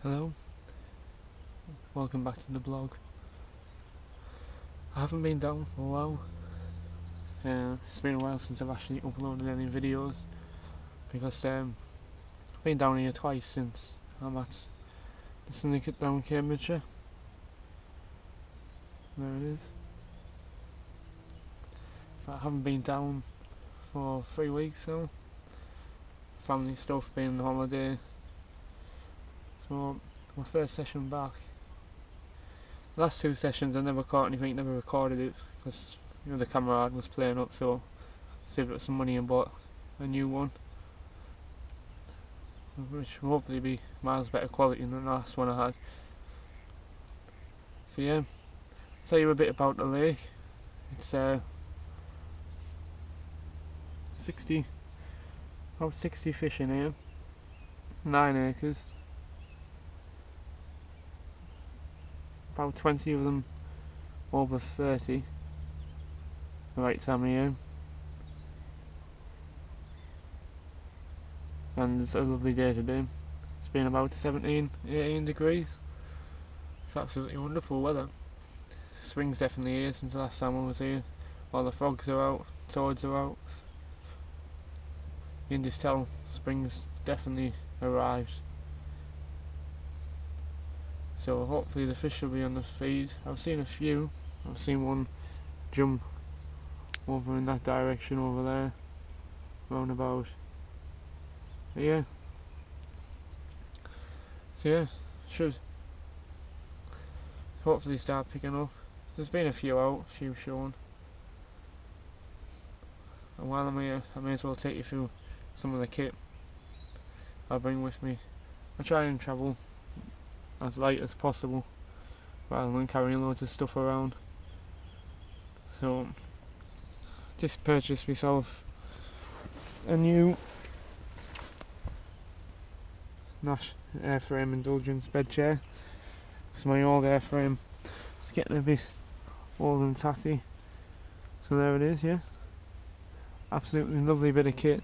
Hello, welcome back to the blog. I haven't been down for a while. It's been a while since I've actually uploaded any videos because I've been down here twice since I'm at the Syndicate down in Cambridgeshire. There it is. I haven't been down for 3 weeks now. Family stuff, being on holiday. So my first session back. The last two sessions I never caught anything, never recorded it because the camera was playing up, so saved up some money and bought a new one, which will hopefully be miles better quality than the last one I had. So yeah, I'll tell you a bit about the lake. It's about 60 fish in here, 9 acres. About 20 of them over 30 the right time of year, and it's a lovely day today. It's been about 17-18 degrees. It's absolutely wonderful weather. Spring's definitely here since the last time I was here. All the frogs are out, toads are out. You can just tell spring's definitely arrived. So hopefully the fish will be on the feed. I've seen a few. I've seen one jump over in that direction over there, roundabout. But yeah. So yeah, should hopefully start picking up. There's been a few out, a few shown. And while I'm here, I may as well take you through some of the kit I bring with me. I try and travel as light as possible rather than carrying loads of stuff around. So just purchased myself a new Nash airframe indulgence bed chair because my old airframe is getting a bit old and tatty. So there it is, yeah. Absolutely lovely bit of kit.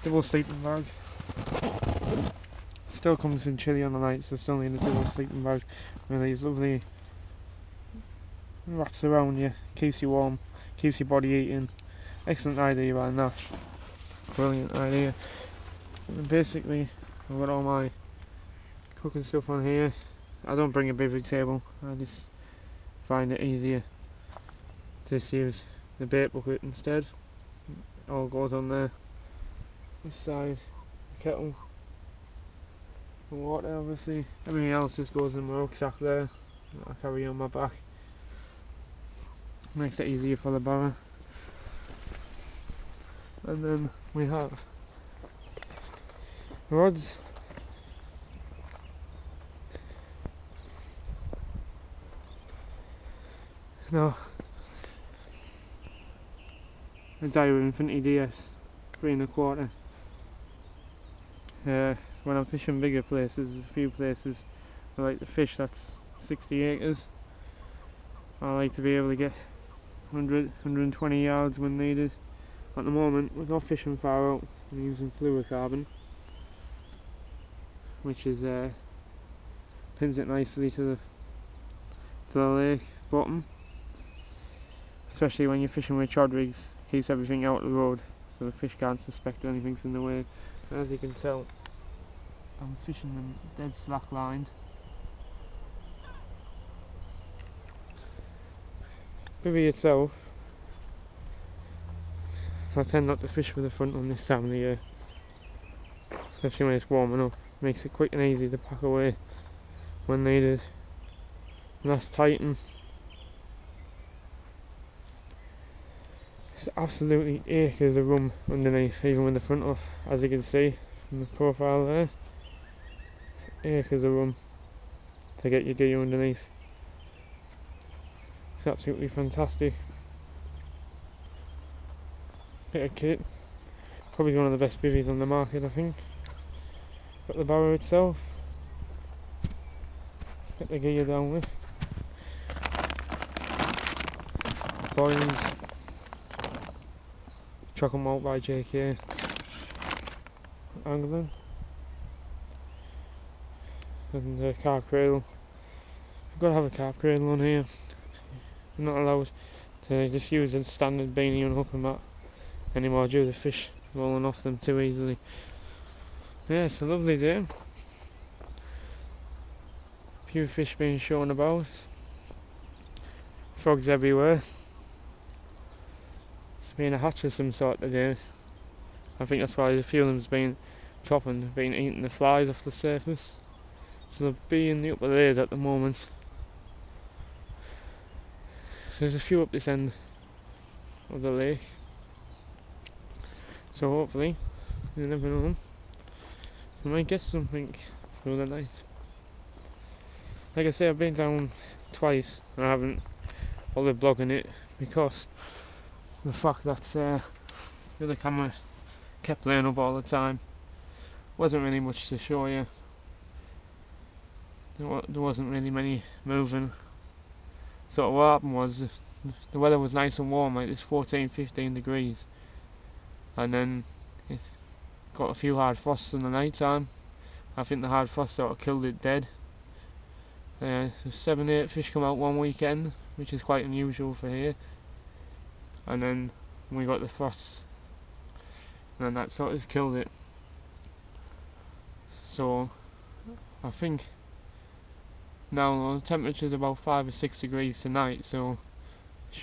Double sleeping bag. Still comes in chilly on the night, so still need a double sleeping bag with these lovely wraps around you, keeps you warm, keeps your body eating. Excellent idea by Nash. Brilliant idea. And basically, I've got all my cooking stuff on here. I don't bring a bivvy table, I just find it easier to just use the bait bucket instead. It all goes on there. This side, the kettle. And water, obviously. Everything else just goes in my rucksack there. I carry on my back. Makes it easier for the barra. And then we have rods. No. A Daiwa Infinity DS 3¼ when I'm fishing bigger places, a few places I like to fish that's 60 acres. I like to be able to get 120 yards when needed. At the moment we're not fishing far out, I'm using fluorocarbon, which is pins it nicely to the lake bottom, especially when you're fishing with chod rigs. Keeps everything out of the road so the fish can't suspect anything's in the way. And as you can tell, I'm fishing them dead slack lined. Bivvy itself, I tend not to fish with the front on this time of the year, especially when it's warm enough. Makes it quick and easy to pack away when needed. And that's Titan. It's absolutely acres of room underneath, even with the front off, as you can see from the profile there. It's acres of room to get your gear underneath. It's absolutely fantastic. Bit of kit. Probably one of the best bivvies on the market, I think. Got the barrow itself. Get the gear down with. Buoys. Chocolate malt by JK. Angling. and the carp cradle. You've got to have a carp cradle on here. You're not allowed to just use a standard beanie and hook 'em mat anymore due to fish rolling off them too easily. Yeah, it's a lovely day. Few fish being shown about. Frogs everywhere. It's been a hatch of some sort today. I think that's why a few of them's been topping, been eating the flies off the surface. So they'll be in the upper layers at the moment. So there's a few up this end of the lake. So hopefully, you never know, we might get something through the night. Like I say, I've been down twice and I haven't bothered vlogging it because the fact that the other camera kept laying up all the time. Wasn't really much to show you. There wasn't really many moving. So what happened was the weather was nice and warm, like it's 14-15 degrees, and then it got a few hard frosts in the night time. I think the hard frost sort of killed it dead. So 7-8 fish come out one weekend, which is quite unusual for here, and then we got the frosts and that sort of killed it. So I think now the temperature's about 5 or 6 degrees tonight, so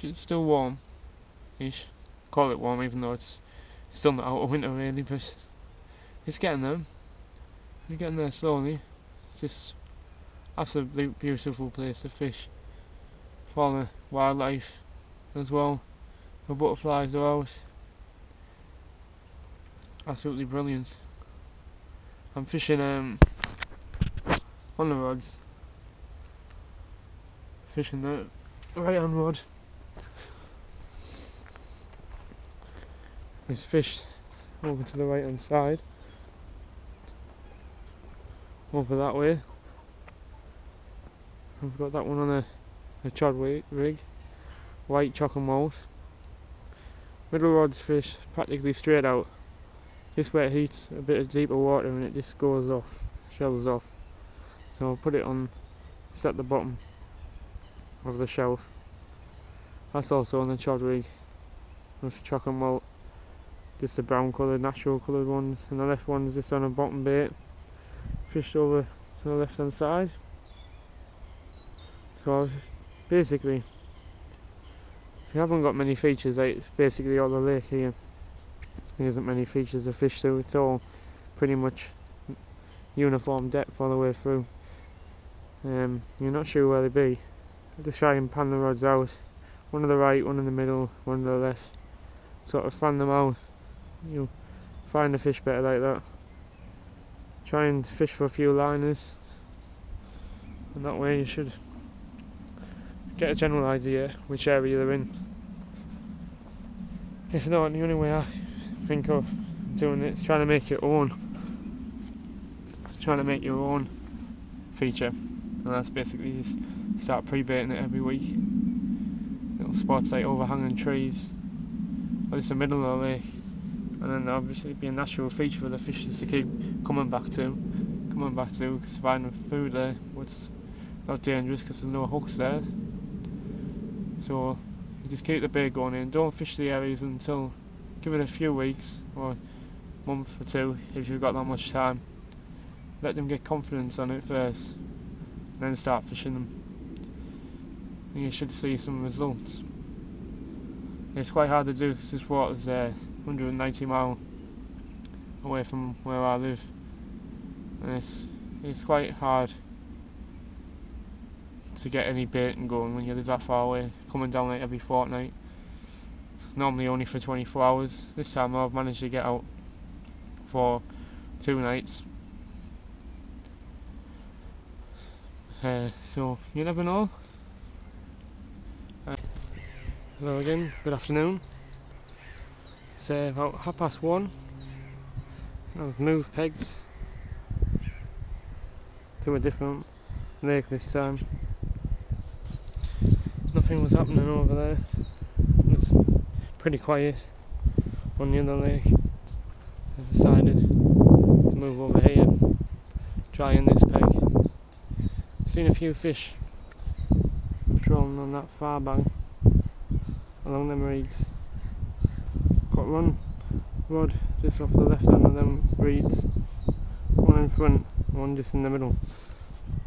it's still warm-ish. Call it warm even though it's still not out of winter really, but it's getting there. We're getting there slowly. It's just absolutely beautiful place to fish. For all the wildlife as well. The butterflies are out. Absolutely brilliant. I'm fishing on the rods. Fishing the right hand rod. It's fished over to the right hand side. Over that way. I've got that one on a chod rig. White chock and malt. Middle rod's fish practically straight out. Just where it heats a bit of deeper water and it just goes off, shells off. So I'll put it on just at the bottom of the shelf. That's also on the chod rig with chock and malt. Just the brown coloured, natural coloured ones, and the left one's just on a bottom bait. Fished over to the left hand side. So basically, if you haven't got many features, like it's basically all the lake here. There isn't many features of fish, so it's all pretty much uniform depth all the way through. You're not sure where they be. Just try and pan the rods out. One on the right, one in the middle, one on the left. Sort of fan them out. You'll find the fish better like that. Try and fish for a few liners, and that way you should get a general idea which area they're in. If not, the only way I think of doing it is trying to make your own. Trying to make your own feature, and that's basically just start pre-baiting it every week. Little spots like overhanging trees, or just the middle of the lake, and then obviously be a natural feature for the fishes to keep coming back to, because finding food there, it's not dangerous because there's no hooks there. So you just keep the bait going in. Don't fish the areas until, give it a few weeks or a month or two if you've got that much time. Let them get confidence on it first, and then start fishing them. And you should see some results. It's quite hard to do because this water's 190 miles away from where I live, and it's quite hard to get any baiting going when you live that far away, coming down like every fortnight. Normally only for 24 hours. This time I've managed to get out for 2 nights. So you never know. Hello again, good afternoon. It's about 1:30. I've moved pegs to a different lake this time. Nothing was happening over there. It was pretty quiet on the other lake. I decided to move over here, try in this peg. seen a few fish patrolling on that far bank along them reeds. Got one rod just off the left hand of them reeds, one in front, one just in the middle.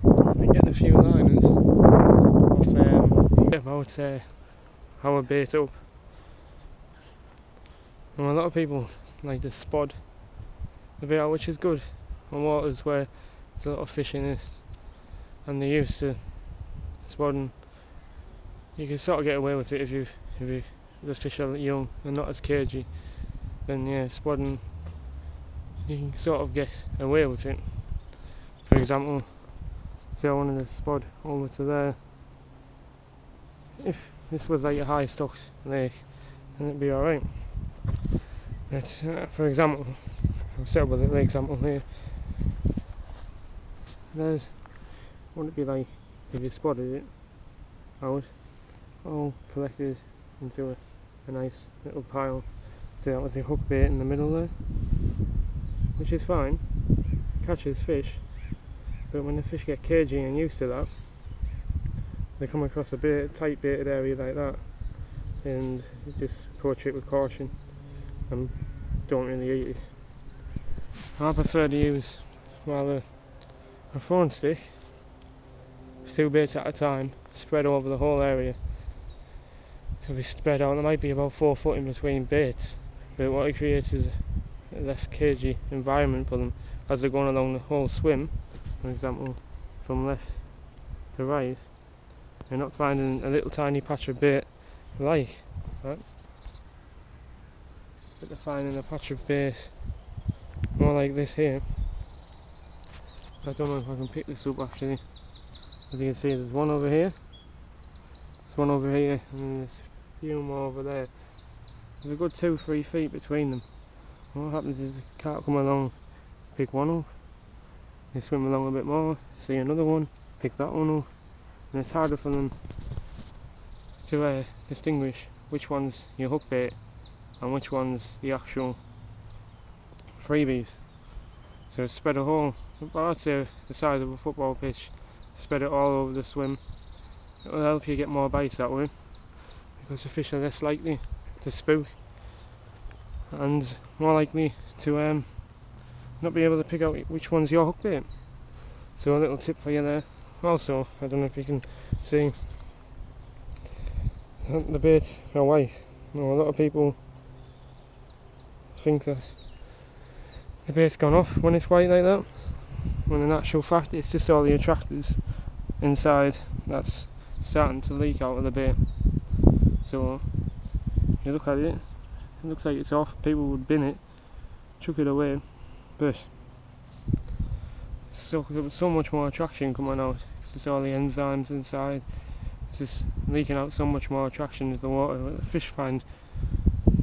Been getting a few liners off about our bait up. And a lot of people like to spod the bait out, which is good on waters where there's a lot of fish in it and they're used to spodding. You can sort of get away with it if the fish are young and not as cagey. Then yeah, spodding, you can sort of get away with it. For example, say I wanted to spod over to there. If this was like a high stocked lake, then it'd be alright. But for example, I'll set up a little example here. There's what it'd be like if you spotted it out, all collected into a nice little pile. So that was a hook bait in the middle there, which is fine, catches fish. But when the fish get cagey and used to that, they come across a tight baited area like that, and you just approach it with caution and don't really eat it. I prefer to use rather a phone stick, 2 baits at a time, spread over the whole area. To be spread out, there might be about 4 foot in between baits, but what it creates is a less cagey environment for them as they're going along the whole swim. For example, from left to right, you're not finding a little tiny patch of bait like that, but they're finding a patch of bait more like this here. I don't know if I can pick this up actually. As you can see, there's one over here, there's one over here, and there's a few more over there. There's a good 2-3 feet between them. What happens is the carp come along, pick one up, they swim along a bit more, see another one, pick that one up, and it's harder for them to distinguish which one's your hook bait and which one's the actual freebies. So spread a whole, I'd say the size of a football pitch, spread it all over the swim. It will help you get more bites that way, because the fish are less likely to spook and more likely to not be able to pick out which one's your hook bait. So a little tip for you there. Also, I don't know if you can see, the baits are white. Now, a lot of people think that the bait's gone off when it's white like that, when in actual fact it's just all the attractors inside that's starting to leak out of the bait. So you look at it, it looks like it's off. People would bin it, chuck it away, but so much more attraction coming out. It's just all the enzymes inside. It's just leaking out so much more attraction into the water. The fish find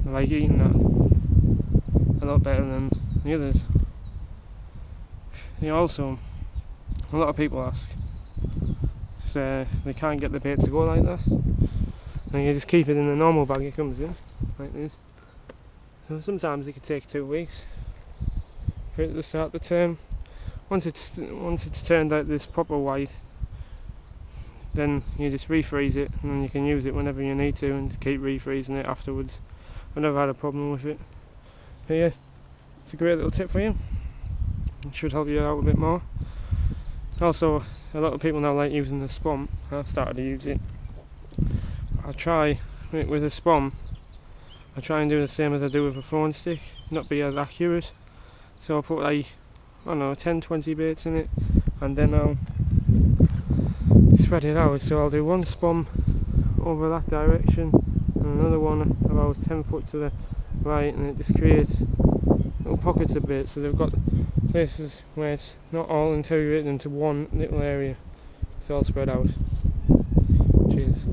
they like eating that a lot better than the others. Also, a lot of people ask, so they can't get the bait to go like that, and you just keep it in the normal bag it comes in, like this. So sometimes it could take 2 weeks for it to start to turn. Once it's turned out this proper white, then you just refreeze it, and then you can use it whenever you need to, and just keep refreezing it afterwards. I've never had a problem with it. But yeah, it's a great little tip for you. It should help you out a bit more. Also, a lot of people now like using the spom. I've started to use it. I try with a spom. I try and do the same as I do with a phone stick, not be as accurate. So I put like, I don't know, 10-20 baits in it, and then I'll spread it out. So I'll do one spom over that direction and another one about 10 foot to the right, and it just creates little pockets of bait. So they've got places where it's not all integrated into one little area. It's all spread out. Cheers.